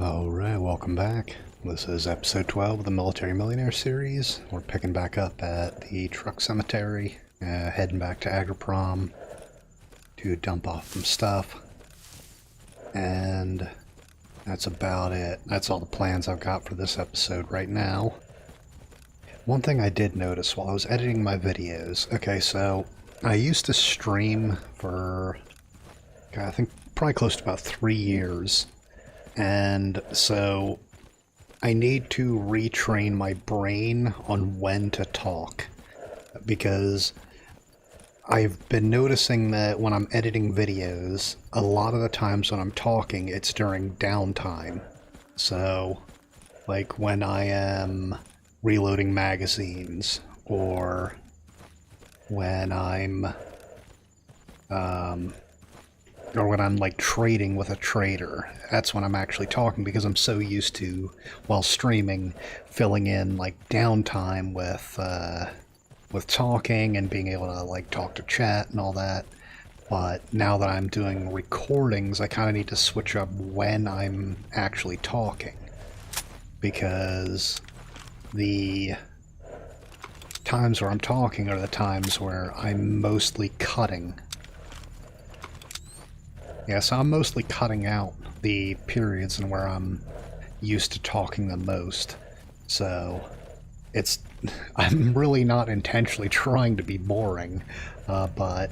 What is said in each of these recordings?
Alright, welcome back. This is episode 12 of the Military Millionaire series. We're picking back up at the truck cemetery, heading back to Agroprom to dump off some stuff. And that's about it. That's all the plans I've got for this episode right now. One thing I did notice while I was editing my videos, okay, so I used to stream for, I think, probably close to about 3 years. And so I need to retrain my brain on when to talk, because I've been noticing that when I'm editing videos, a lot of the times when I'm talking, it's during downtime. So, like when I am reloading magazines, or when I'm like trading with a trader. That's when I'm actually talking, because I'm so used to, while streaming, filling in like downtime with talking and being able to like talk to chat and all that. But now that I'm doing recordings, I kind of need to switch up when I'm actually talking, because the times where I'm talking are the times where I'm mostly cutting. Yeah, so I'm mostly cutting out the periods in where I'm used to talking the most. So I'm really not intentionally trying to be boring, but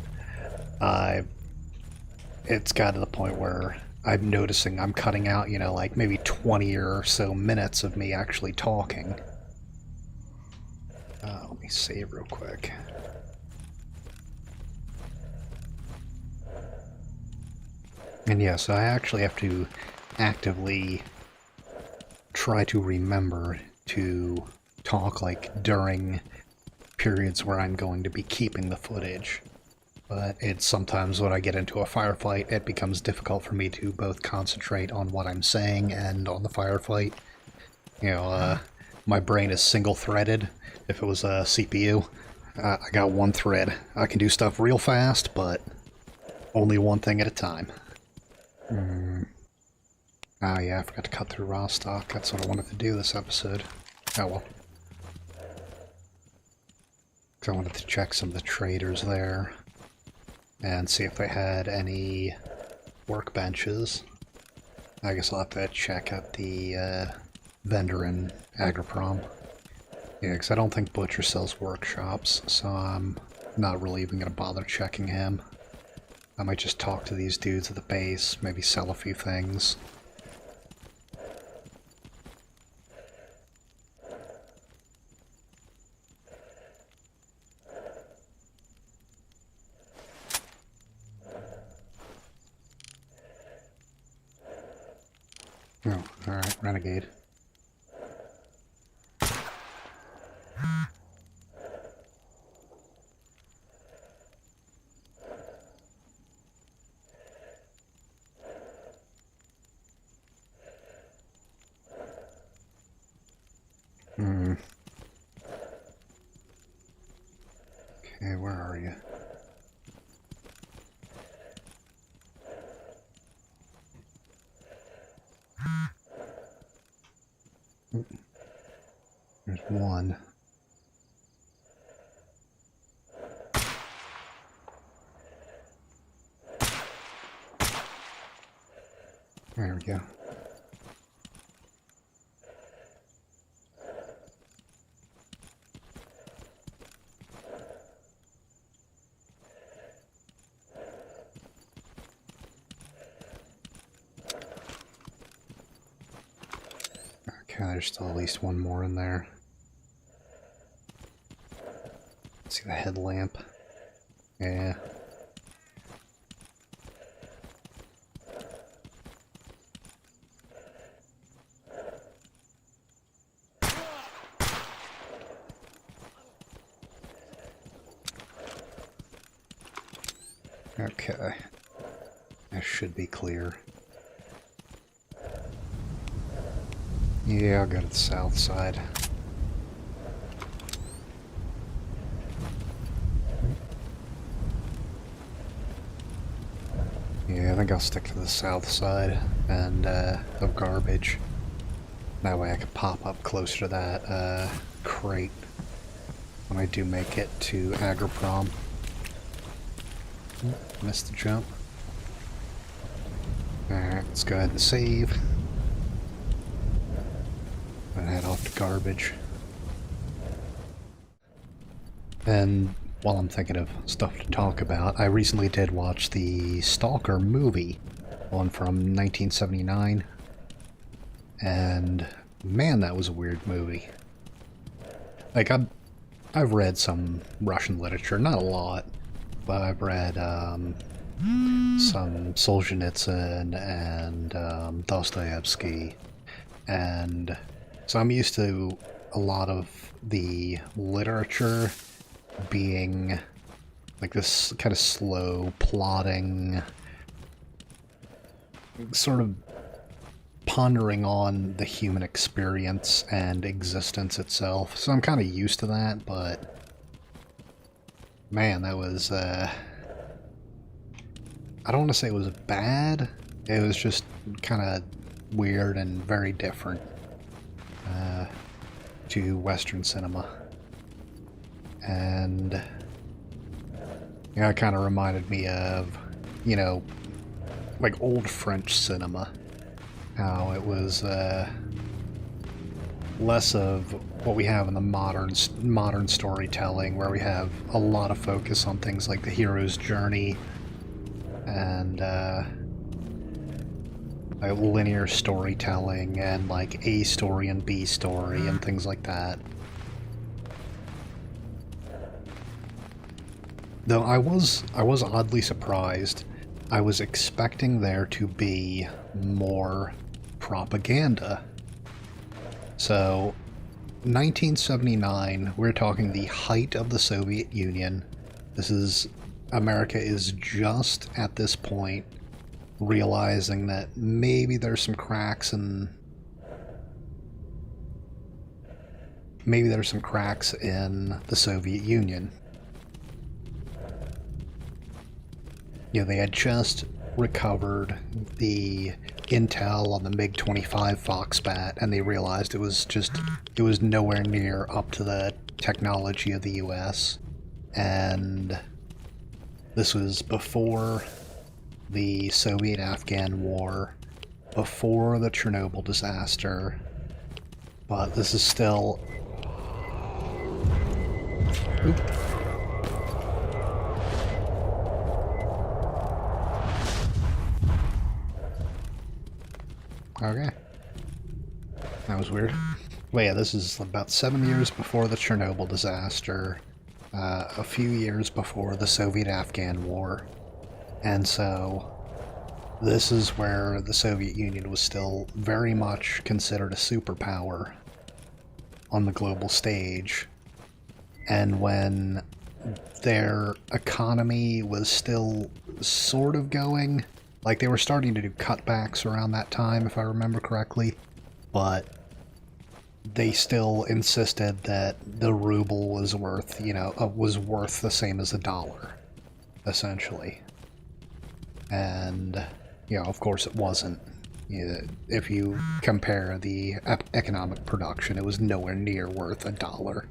it's got to the point where I'm noticing I'm cutting out, like maybe 20 or so minutes of me actually talking. Let me save real quick. And yeah, so I actually have to actively try to remember to talk like during periods where I'm going to be keeping the footage. But it's sometimes when I get into a firefight, it becomes difficult for me to both concentrate on what I'm saying and on the firefight. My brain is single-threaded. If it was a CPU, I got one thread. I can do stuff real fast, but only one thing at a time. Oh yeah, I forgot to cut through raw stock. That's what I wanted to do this episode. Oh well. Because I wanted to check some of the traders there and see if they had any workbenches. I guess I'll have to check out the vendor in Agroprom. Yeah, because I don't think Butcher sells workshops, so I'm not really even going to bother checking him. I might just talk to these dudes at the base, maybe sell a few things. Oh, alright, Renegade. Okay, where are you? There's one. There we go. Okay, there's still at least one more in there. See the headlamp? Yeah. Okay. That should be clear. Yeah, I'll go to the south side. Yeah, I think think I'll stick to the south side and of garbage. That way I can pop up closer to that crate when I do make it to Agroprom. Missed the jump. Alright, let's go ahead and save. And head off to garbage. And while I'm thinking of stuff to talk about, I recently did watch the Stalker movie, one from 1979. And man, that was a weird movie. Like, I've read some Russian literature, not a lot, but I've read some Solzhenitsyn and Dostoevsky, and so I'm used to a lot of the literature being like this kind of slow, plodding, sort of pondering on the human experience and existence itself. So I'm kind of used to that, but man, that was, I don't want to say it was bad. It was just kind of weird and very different to Western cinema. And yeah, it kind of reminded me of, you know, like old French cinema. How it was less of what we have in the modern storytelling, where we have a lot of focus on things like the hero's journey and like linear storytelling and like A story and B story and things like that. Though I was oddly surprised. I was expecting there to be more propaganda. So, 1979, we're talking the height of the Soviet Union. America is just at this point realizing that maybe there's some cracks in the Soviet Union. You know, they had just recovered the intel on the MiG-25 Foxbat, and they realized it was nowhere near up to the technology of the US. And this was before the Soviet-Afghan War, before the Chernobyl disaster, but this is still... Oop. Okay. That was weird. Well, yeah, this is about 7 years before the Chernobyl disaster, a few years before the Soviet-Afghan War. And so, this is where the Soviet Union was still very much considered a superpower on the global stage. And when their economy was still sort of going... Like, they were starting to do cutbacks around that time, if I remember correctly, but they still insisted that the ruble was worth, was worth the same as a dollar, essentially. And, of course it wasn't. If you compare the economic production, it was nowhere near worth a dollar.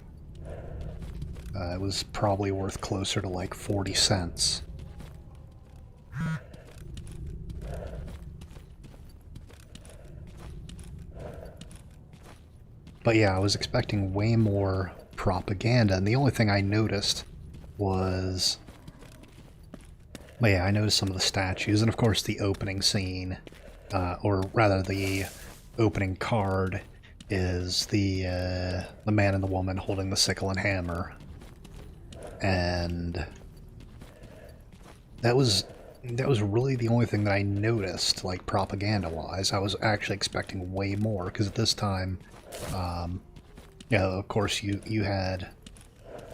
It was probably worth closer to like 40 cents. But yeah, I was expecting way more propaganda, and the only thing I noticed was... Well, yeah, I noticed some of the statues, and of course the opening scene, or rather the opening card, is the man and the woman holding the sickle and hammer. And that was really the only thing that I noticed, like, propaganda-wise. I was actually expecting way more, because at this time... of course, you had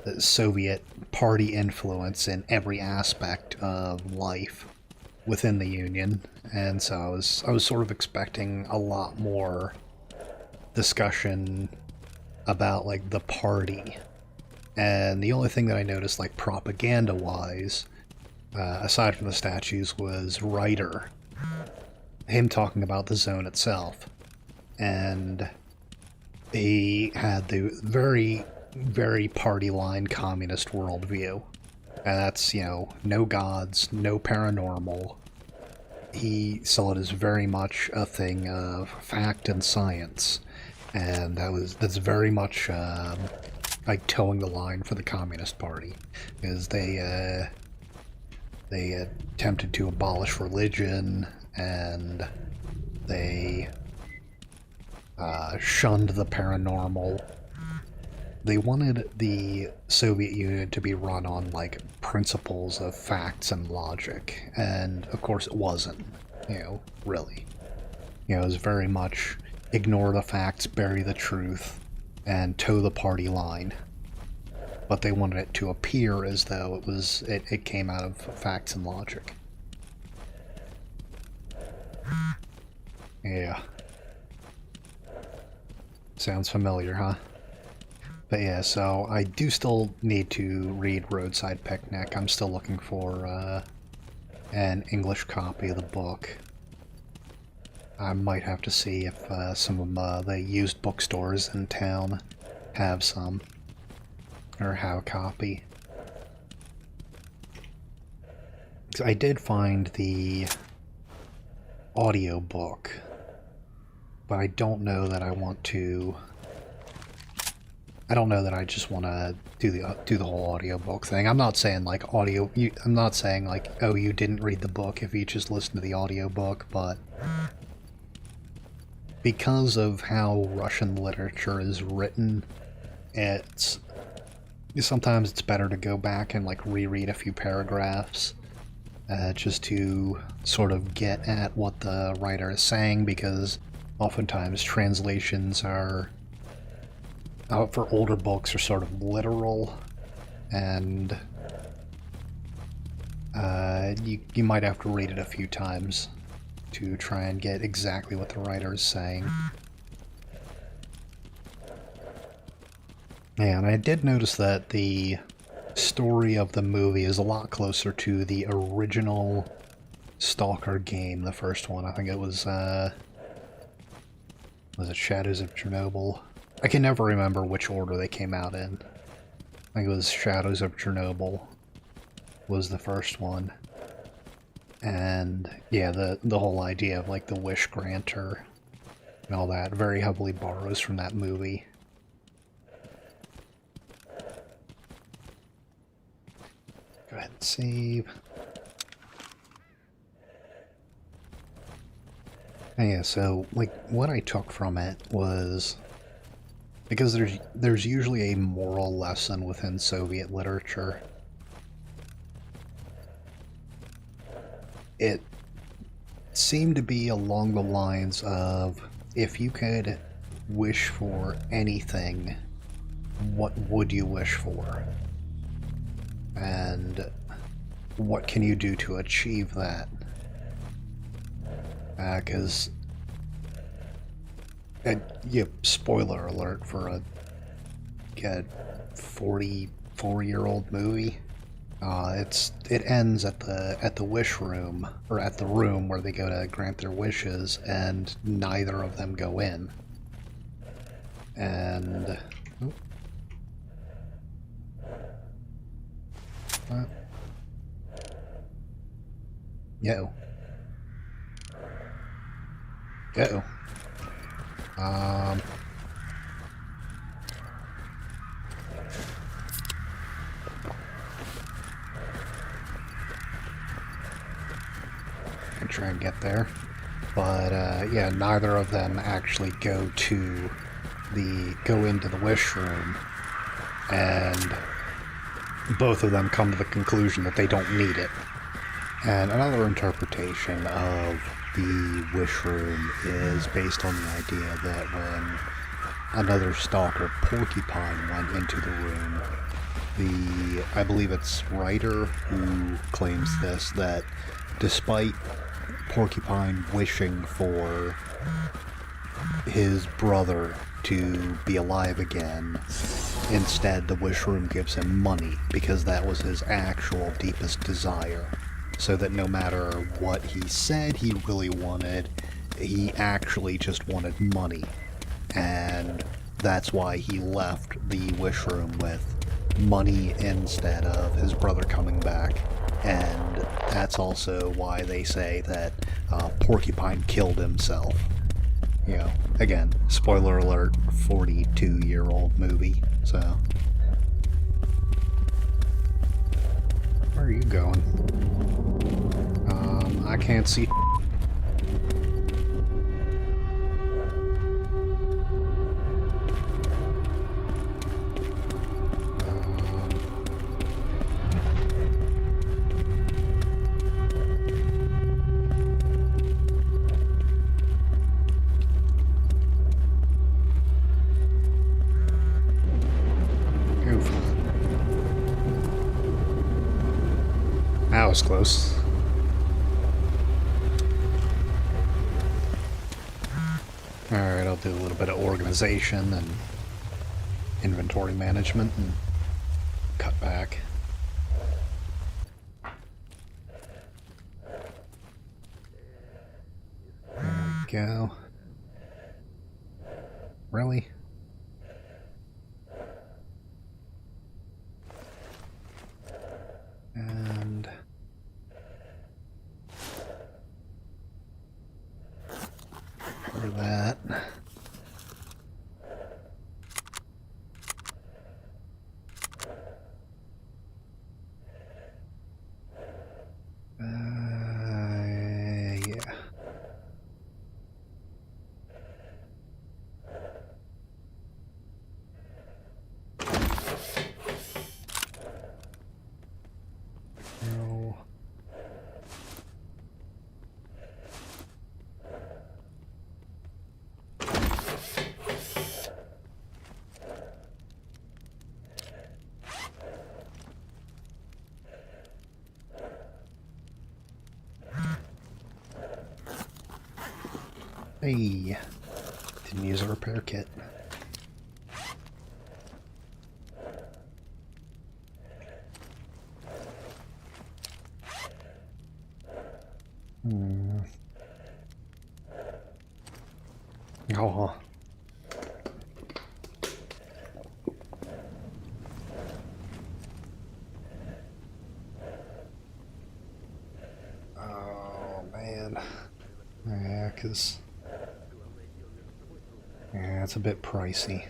the Soviet party influence in every aspect of life within the Union, and so I was sort of expecting a lot more discussion about, like, the party. And the only thing that I noticed, like, propaganda-wise, aside from the statues, was Ryder. Him talking about the zone itself. And he had the very, very party-line communist worldview. And that's, you know, no gods, no paranormal. He saw it as very much a thing of fact and science. And that's very much like towing the line for the Communist Party. Because they attempted to abolish religion, and they shunned the paranormal. They wanted the Soviet Union to be run on, like, principles of facts and logic, and of course it wasn't, you know, really. You know, it was very much ignore the facts, bury the truth, and toe the party line. But they wanted it to appear as though it came out of facts and logic. Yeah. Sounds familiar, huh? But yeah, so I do still need to read Roadside Picnic. I'm still looking for an English copy of the book. I might have to see if some of the used bookstores in town have some, or have a copy. 'Cause I did find the audiobook, but I don't know that I want to. I don't know that I just want to do the whole audiobook thing. I'm not saying like I'm not saying like, oh, you didn't read the book if you just listen to the audiobook, but because of how Russian literature is written, sometimes it's better to go back and like reread a few paragraphs just to sort of get at what the writer is saying, because oftentimes translations are for older books are sort of literal, and you might have to read it a few times to try and get exactly what the writer is saying. And I did notice that the story of the movie is a lot closer to the original Stalker game, the first one. I think it was it Shadows of Chernobyl? I can never remember which order they came out in. I think it was Shadows of Chernobyl was the first one. And yeah, the whole idea of like the wish granter and all that very heavily borrows from that movie. Go ahead and save. And yeah, so like what I took from it was, because there's usually a moral lesson within Soviet literature. It seemed to be along the lines of, if you could wish for anything, what would you wish for? And what can you do to achieve that? Because spoiler alert for a 44-year-old movie. It ends at the wish room, or at the room where they go to grant their wishes, and neither of them go in. And Go. Can try and get there, but yeah, neither of them actually go into the wish room, and both of them come to the conclusion that they don't need it. And another interpretation of the wish room is based on the idea that when another stalker, Porcupine, went into the room, I believe it's Ryder who claims this, that despite Porcupine wishing for his brother to be alive again, instead the wish room gives him money, because that was his actual deepest desire. so that no matter what he said he really wanted, he actually just wanted money. And that's why he left the wish room with money instead of his brother coming back. And that's also why they say that Porcupine killed himself. You know, again, spoiler alert, 42-year-old movie, so. Where are you going? I can't see. That was close. Alright, I'll do a little bit of organization and inventory management and cut back. There we go. Really? And for that, yeah. No. Hey, didn't use a repair kit. Oh. Oh, man. Yeah, 'cause... yeah, it's a bit pricey.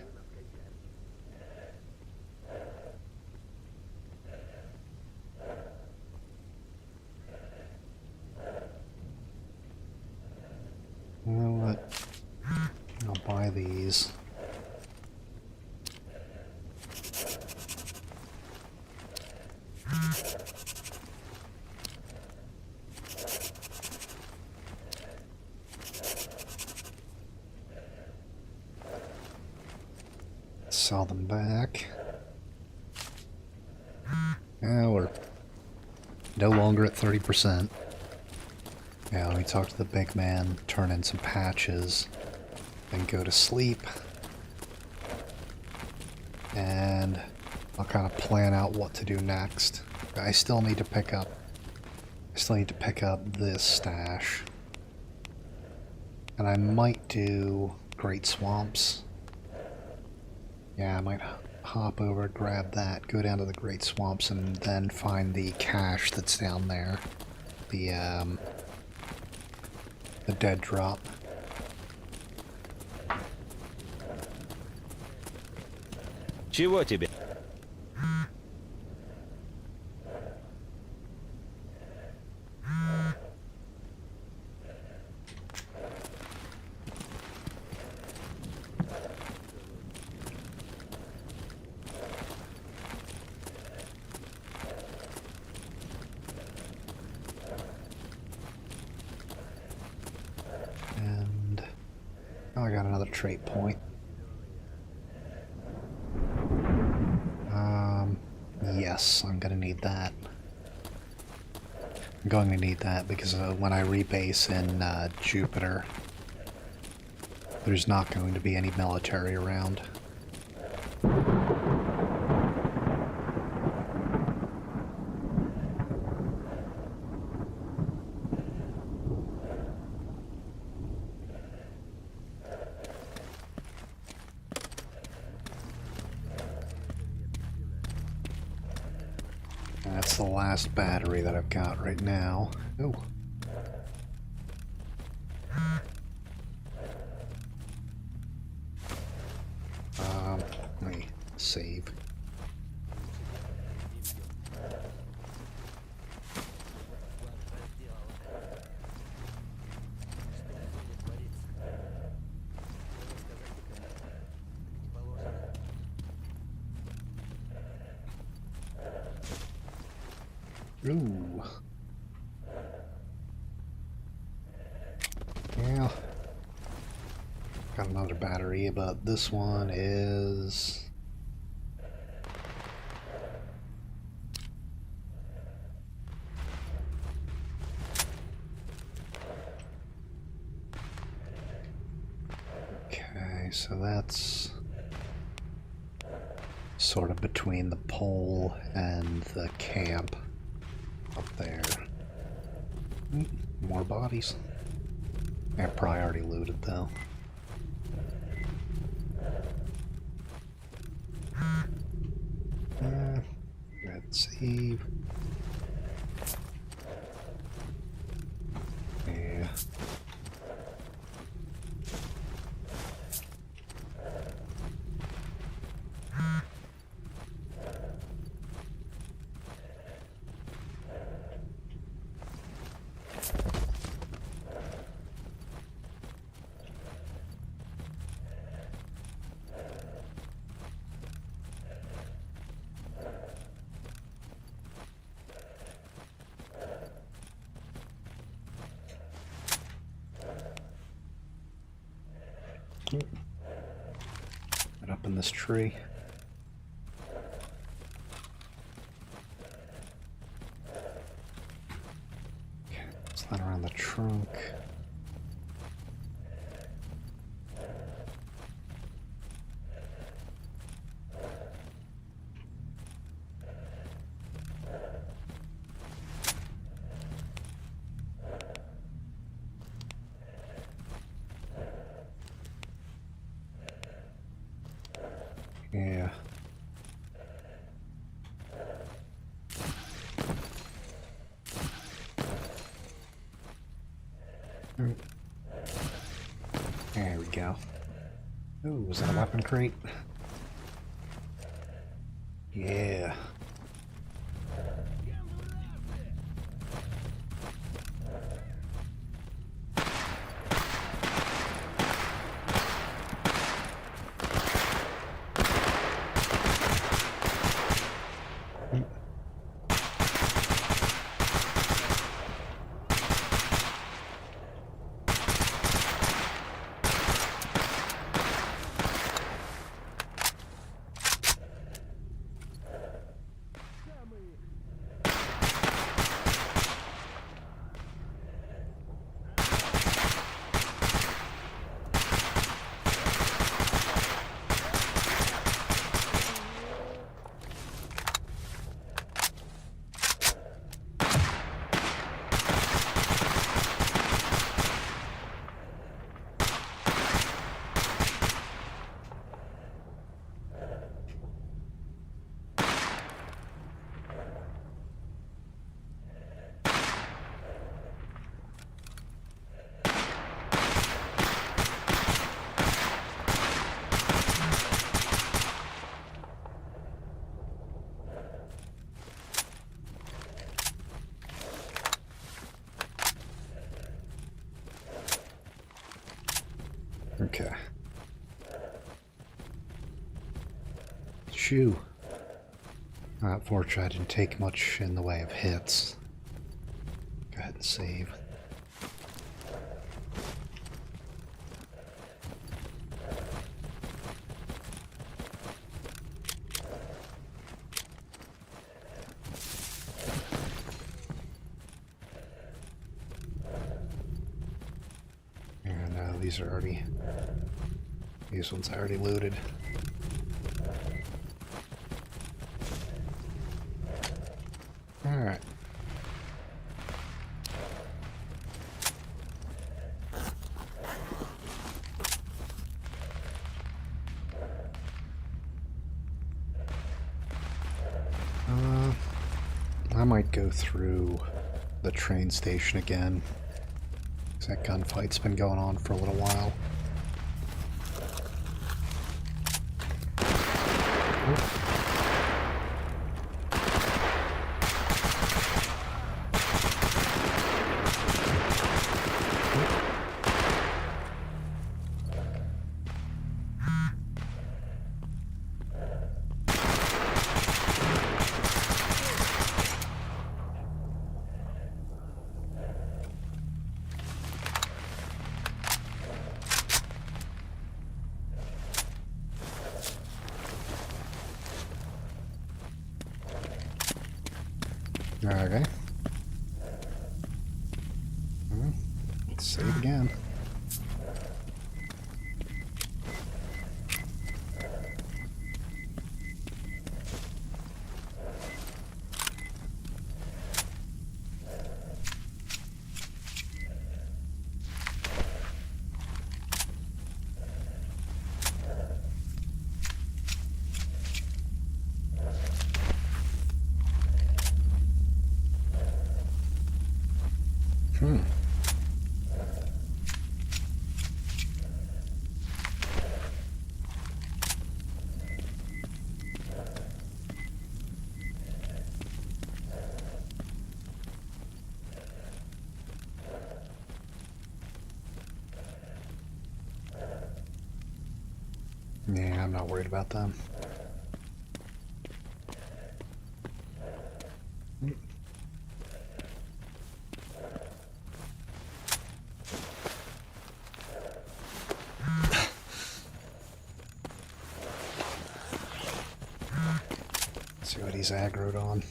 You know what? I'll buy these. Sell them back. Yeah, we're no longer at 30%. Yeah, let me talk to the big man, turn in some patches, then go to sleep. And I'll kind of plan out what to do next. I still need to pick up this stash. And I might do Great Swamps. Yeah, I might hop over, grab that, go down to the Great Swamps, and then find the cache that's down there. The dead drop. Чего тебе? And oh, I got another trait point. Yes, I'm gonna need that. I'm going to need that because when I rebase in Jupiter, there's not going to be any military around. That's the last battery that I've got right now. Oh. Let me save. Ooh. Yeah. Got another battery, but this one is... Okay, so that's sort of between the pole and the camp up there. More bodies. I probably already looted though. Let's save. Yeah. Get up in this tree. Okay, slide around the trunk. Yeah. There we go. Ooh, was that a weapon crate? Yeah. Okay. Shoo. Fortunately, I didn't take much in the way of hits. Go ahead and save. And these are already... These ones I already looted. Alright. I'm might go through the train station again. 'Cause that gunfight's been going on for a little while. Okay. Let's save again. Yeah, I'm not worried about them. Let's see what he's aggroed on.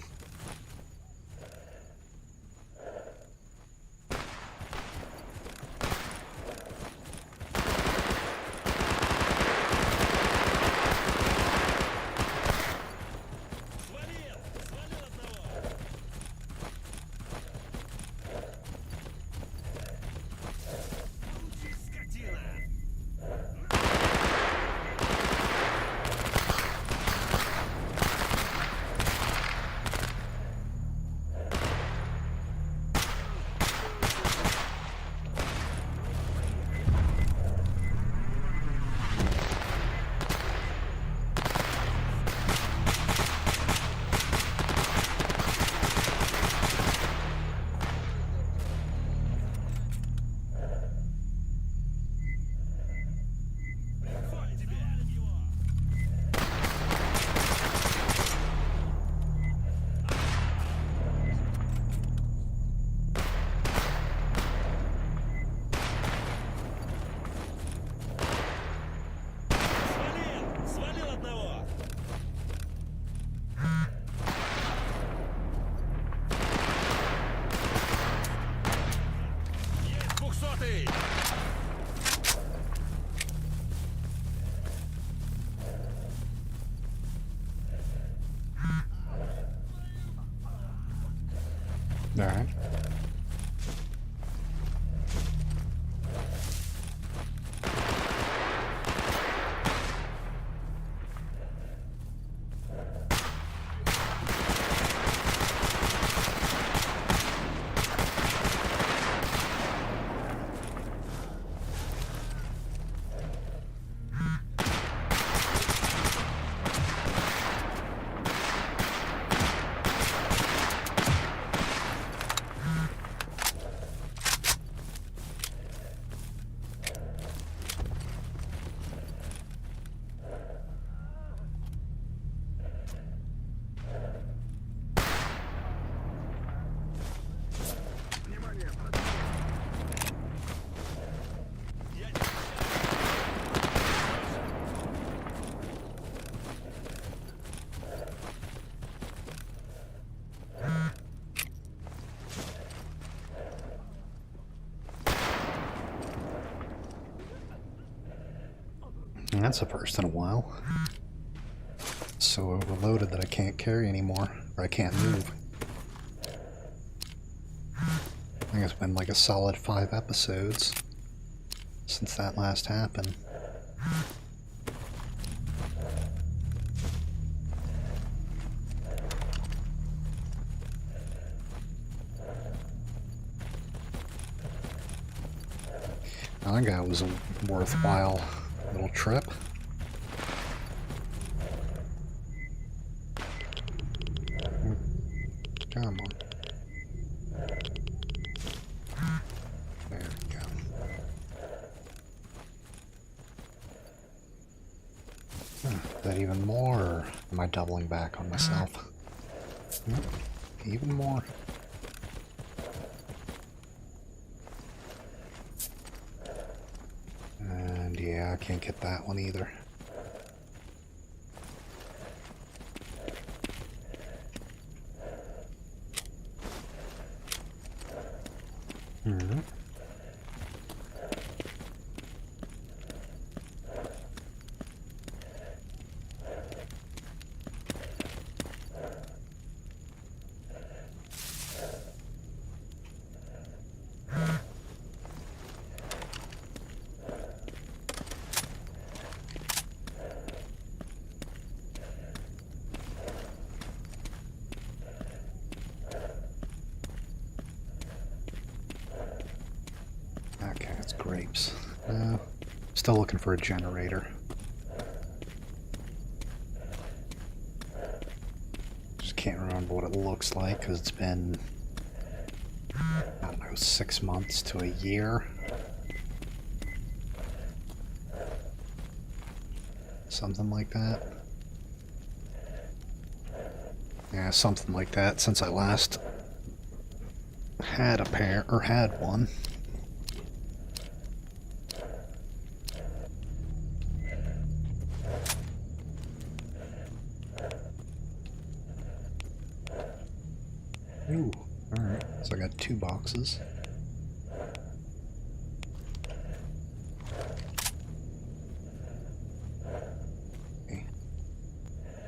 All right. That's a first in a while. So overloaded that I can't carry anymore, or I can't move. I think it's been like a solid 5 episodes since that last happened. I think that was a worthwhile little trip. Come on. There we go. Is that even more, or am I doubling back on myself? Nope, even more. And yeah, I can't get that one either. Okay, it's grapes. Still looking for a generator. Just can't remember what it looks like because it's been, I don't know, 6 months to a year. Something like that. Yeah, something like that since I last had a pair, or had one. Ooh, alright, so I got 2 boxes. Okay.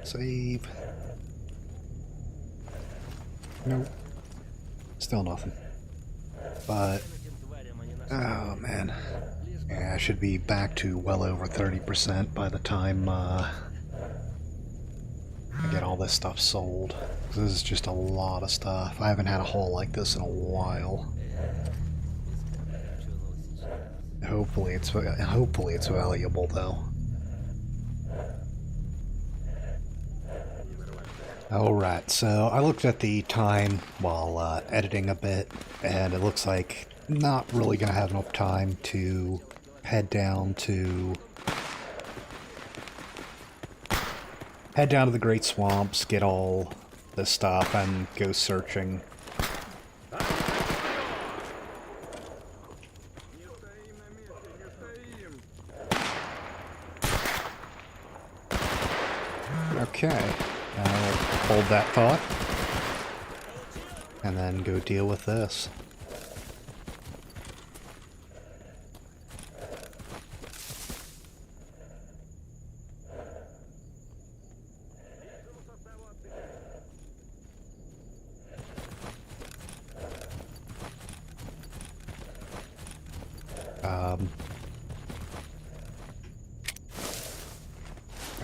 Save. Nope. Still nothing. But, oh man. Yeah, I should be back to well over 30% by the time I get all this stuff sold. This is just a lot of stuff. I haven't had a haul like this in a while. Hopefully it's valuable though. Alright, so I looked at the time while editing a bit, and it looks like not really gonna have enough time to head down to the Great Swamps, get all this stuff, and go searching. Okay, I'll hold that thought, and then go deal with this.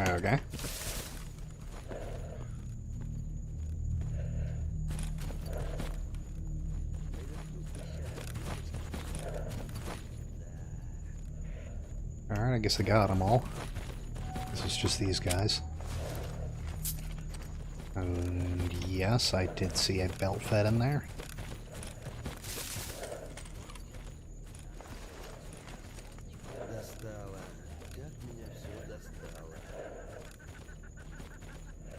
Okay. Alright, I guess I got them all. This is just these guys. And yes, I did see a belt fed in there.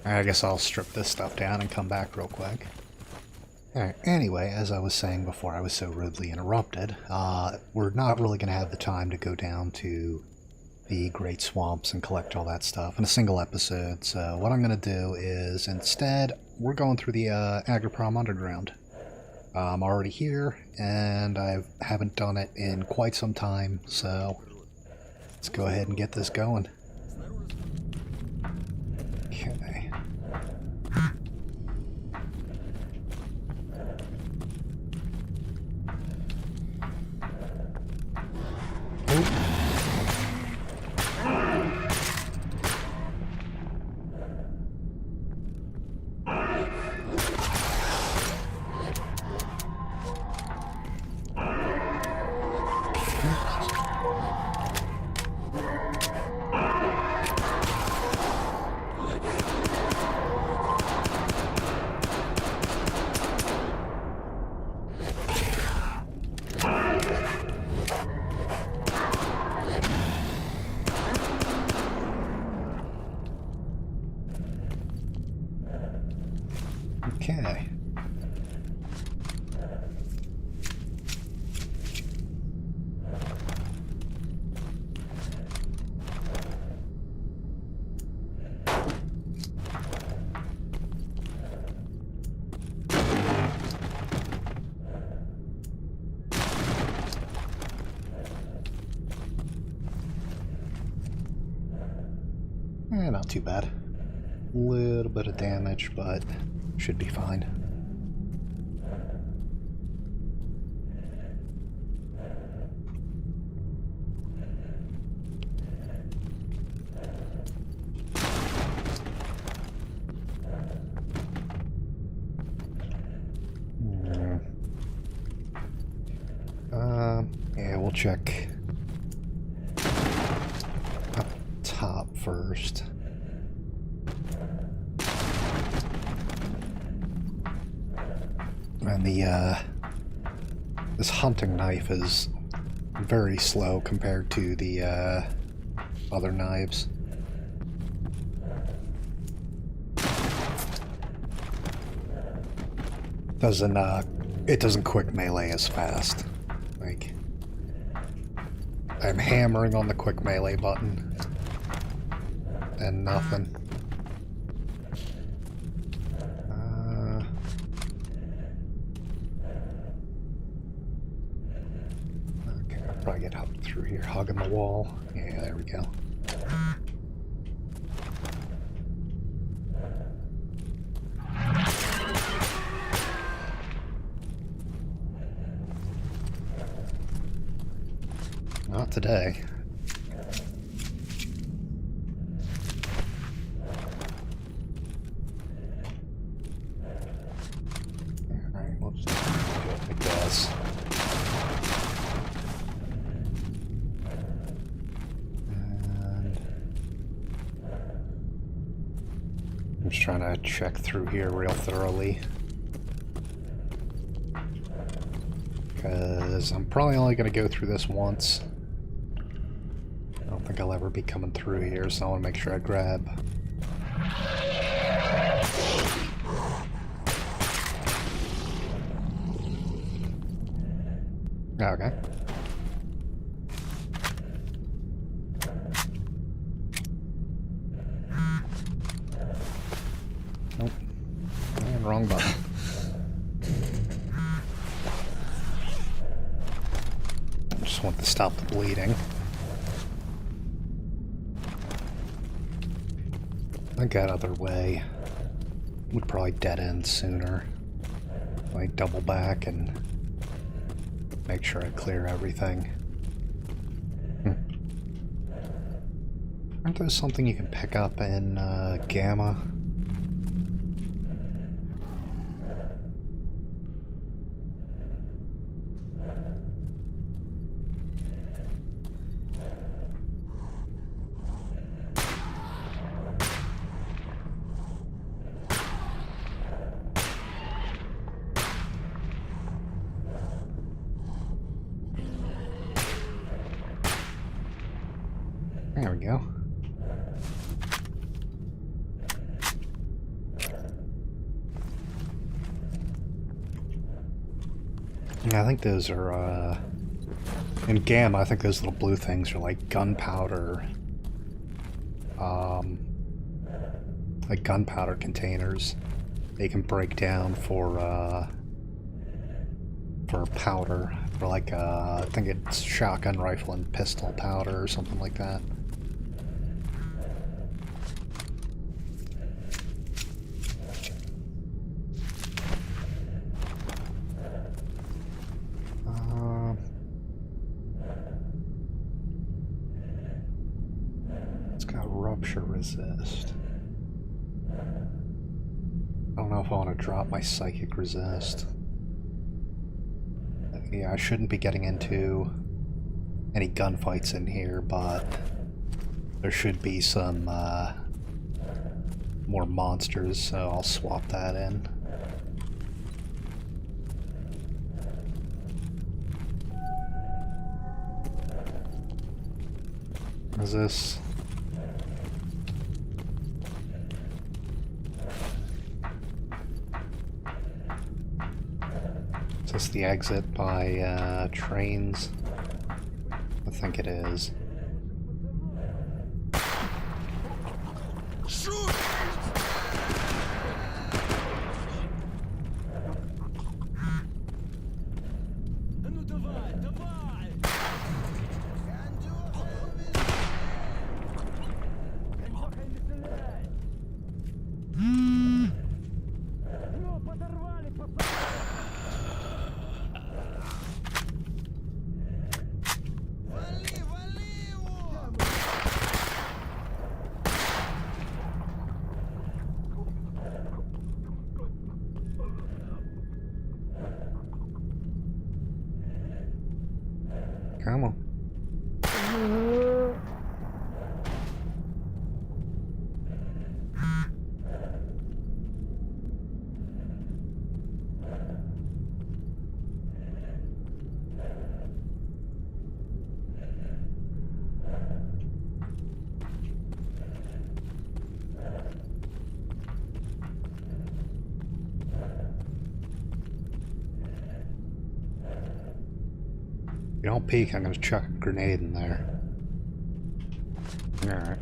I guess I'll strip this stuff down and come back real quick. Alright, anyway, as I was saying before I was so rudely interrupted, we're not really going to have the time to go down to the Great Swamps and collect all that stuff in a single episode, so what I'm going to do is, instead, we're going through the Agroprom Underground. I'm already here, and I haven't done it in quite some time, so let's go ahead and get this going. Okay. Okay. Not too bad. Little bit of damage, but should be fine. Yeah, we'll check up top first. And this hunting knife is very slow compared to the other knives. It doesn't quick melee as fast. Like, I'm hammering on the quick melee button and nothing. Okay, I'll probably get up through here, hugging the wall. Yeah, there we go. Not today. Alright, we'll just do it like this. And I'm just trying to check through here real thoroughly. Because I'm probably only going to go through this once. I don't think I'll ever be coming through here, so I want to make sure I grab. Okay. Nope. And wrong button. I just want to stop the bleeding. I got other way. Would probably dead end sooner. Like double back and make sure I clear everything. Aren't those something you can pick up in Gamma? There we go. Yeah, I think those are, in Gamma, I think those little blue things are like gunpowder, like gunpowder containers. They can break down for powder, for like, I think it's shotgun rifle and pistol powder or something like that. It's got rupture resist. I don't know if I want to drop my psychic resist. Yeah, I shouldn't be getting into any gunfights in here, but there should be some more monsters, so I'll swap that in. What is this? this the exit by trains? I think it is. Come on. You don't peek, I'm gonna chuck a grenade in there. Alright.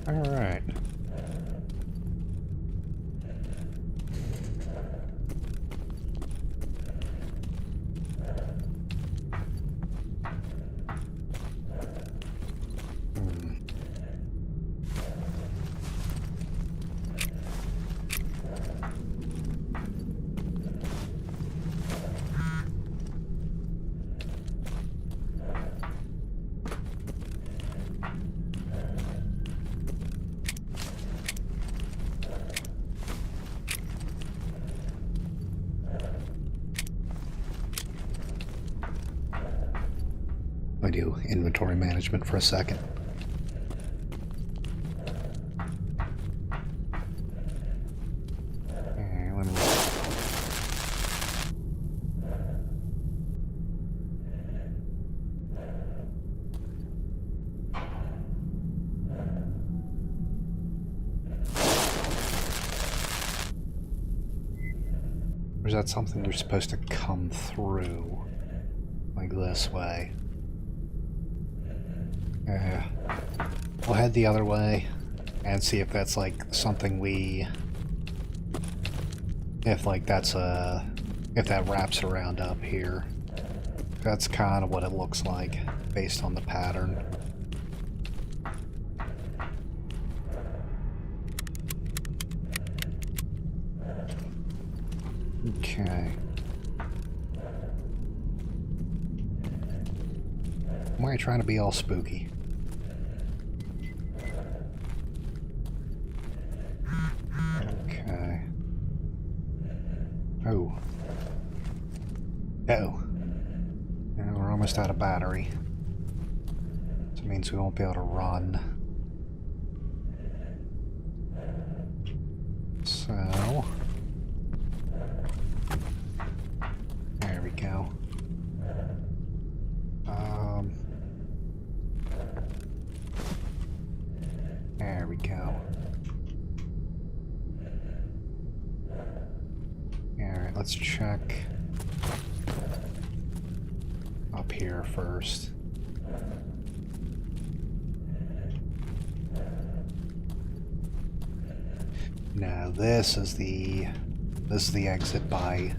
Alright. I do inventory management for a second. Let me look. Or is that something you're supposed to come through? Like this way? We'll head the other way and see if that's like something if like that's if that wraps around up here. That's kind of what it looks like based on the pattern. Okay. Why are you trying to be all spooky? Okay. Oh. Uh-oh. And we're almost out of battery. So it means we won't be able to run. So... there we go. There we go. Alright, let's check up here first. No, this is the exit by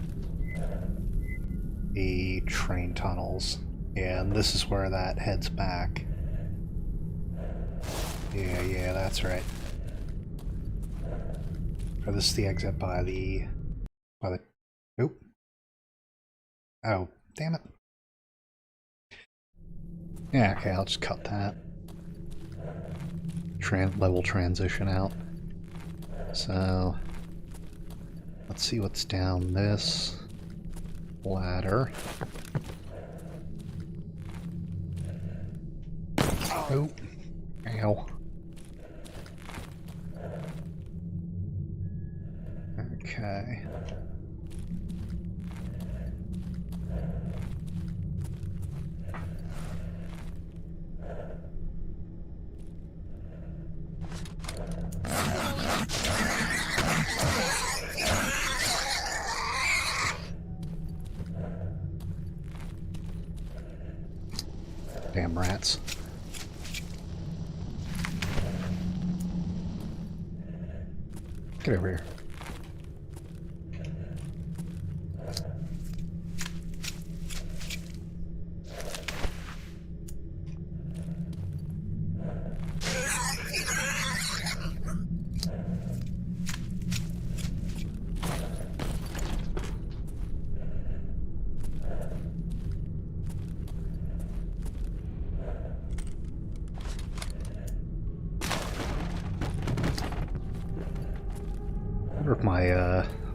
the train tunnels. Yeah, and this is where that heads back. Yeah, that's right. Or this is the exit by the nope. Oh, damn it. Yeah, okay, I'll just cut that. Level transition out. So let's see what's down this ladder. Oh, ow. Damn rats. Get over here.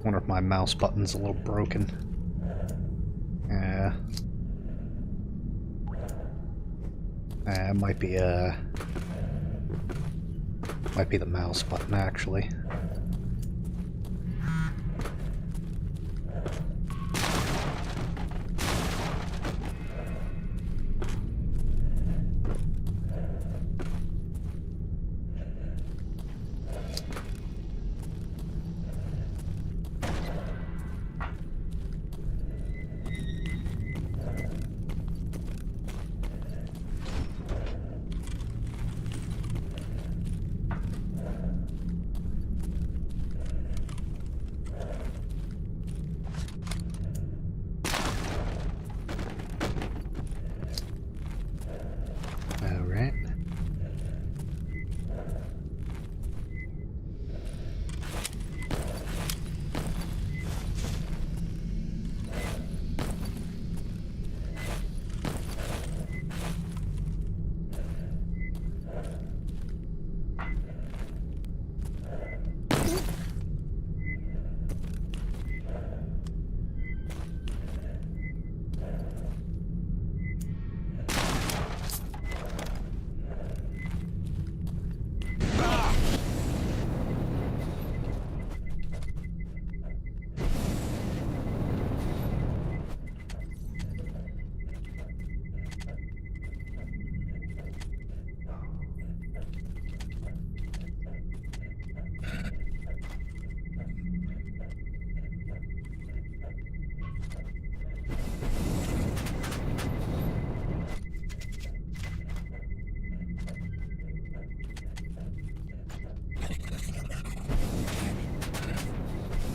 Wonder if my mouse button's a little broken. Yeah. It might be the mouse button actually. Alright.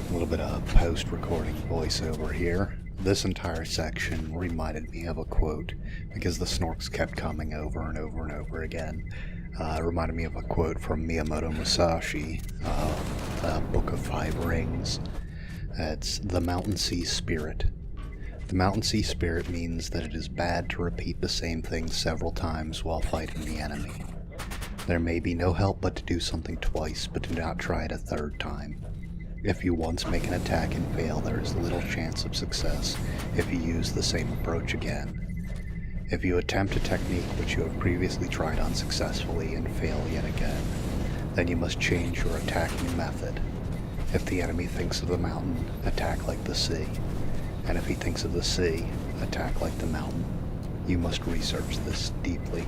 A little bit of post-recording voiceover here. This entire section reminded me of a quote because the snorks kept coming over and over and over again. It reminded me of a quote from Miyamoto Musashi, the Book of Five Rings. It's the Mountain Sea Spirit. The Mountain Sea Spirit means that it is bad to repeat the same thing several times while fighting the enemy. There may be no help but to do something twice, but do not try it a third time. If you once make an attack and fail, there is little chance of success if you use the same approach again. If you attempt a technique which you have previously tried unsuccessfully and fail yet again, then you must change your attacking method. If the enemy thinks of the mountain, attack like the sea. And if he thinks of the sea, attack like the mountain. You must research this deeply.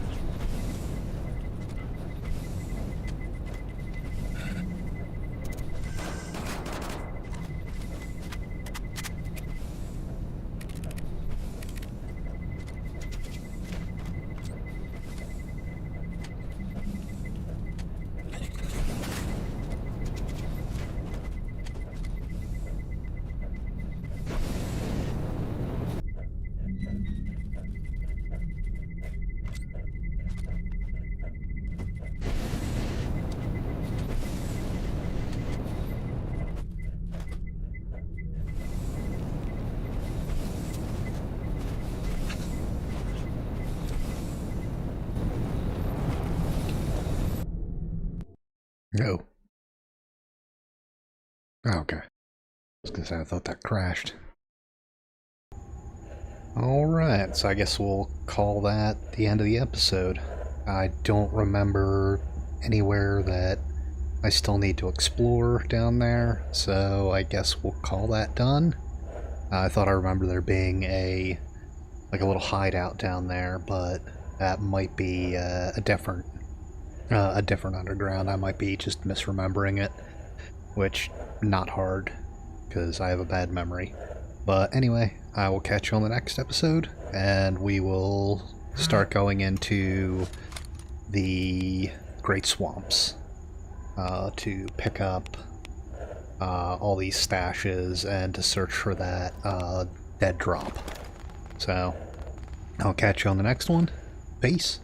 No. Oh, okay. I was gonna say, I thought that crashed. Alright, so I guess we'll call that the end of the episode. I don't remember anywhere that I still need to explore down there, so I guess we'll call that done. I thought I remember there being a little hideout down there, but that might be a different underground. I might be just misremembering it, which not hard because I have a bad memory. But anyway, I will catch you on the next episode, and we will start going into the Great Swamps to pick up all these stashes and to search for that dead drop. So, I'll catch you on the next one. Peace.